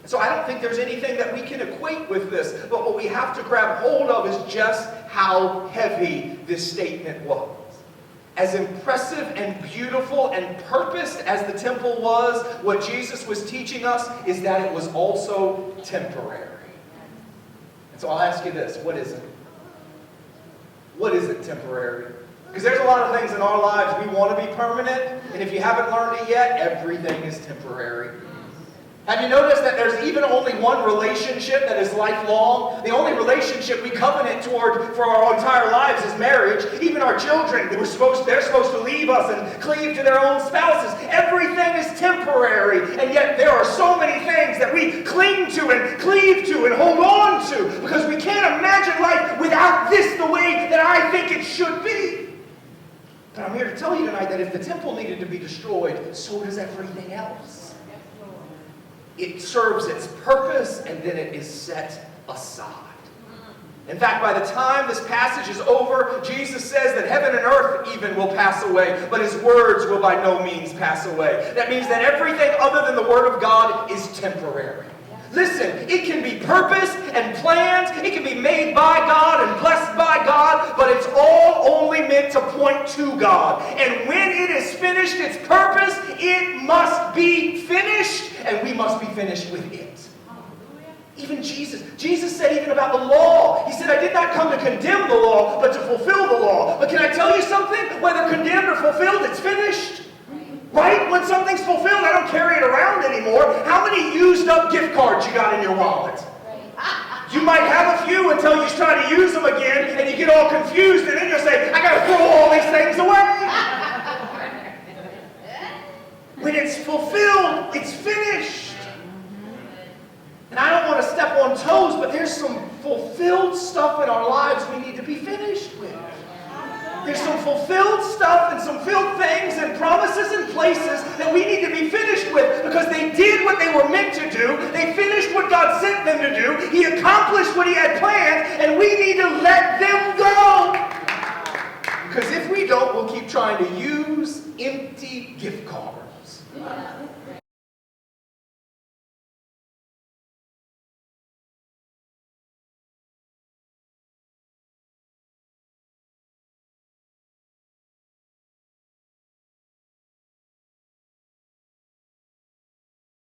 So I don't think there's anything that we can equate with this. But what we have to grab hold of is just how heavy this statement was. As impressive and beautiful and purposed as the temple was, what Jesus was teaching us is that it was also temporary. And so I'll ask you this, what is it? What is it temporary? Because there's a lot of things in our lives we want to be permanent, and if you haven't learned it yet, everything is temporary. Have you noticed that there's even only one relationship that is lifelong? The only relationship we covenant toward for our entire lives is marriage. Even our children, they're supposed to leave us and cleave to their own spouses. Everything is temporary, and yet there are so many things that we cling to and cleave to and hold on to because we can't imagine life without this the way that I think it should be. But I'm here to tell you tonight that if the temple needed to be destroyed, so does everything else. It serves its purpose, and then it is set aside. In fact, by the time this passage is over, Jesus says that heaven and earth even will pass away, but his words will by no means pass away. That means that everything other than the word of God is temporary. Listen, it can be purposed and planned, it can be made by God and blessed by God, but it's all only meant to point to God. And when it is finished, its purpose, it must be finished, and we must be finished with it. Even Jesus said even about the law. He said, I did not come to condemn the law, but to fulfill the law. But can I tell you something? Whether condemned or fulfilled, it's finished. Right? When something's fulfilled, I don't carry it around anymore. How many used up gift cards you got in your wallet? You might have a few until you try to use them again, and you get all confused, and then you'll say, I got to throw all these things away. When it's fulfilled, it's finished. And I don't want to step on toes, but there's some fulfilled stuff in our lives we need to be finished with. There's some fulfilled stuff and some filled things and promises and places that we need to be finished with because they did what they were meant to do. They finished what God sent them to do. He accomplished what he had planned, and we need to let them go. Because if we don't, we'll keep trying to use empty gift cards.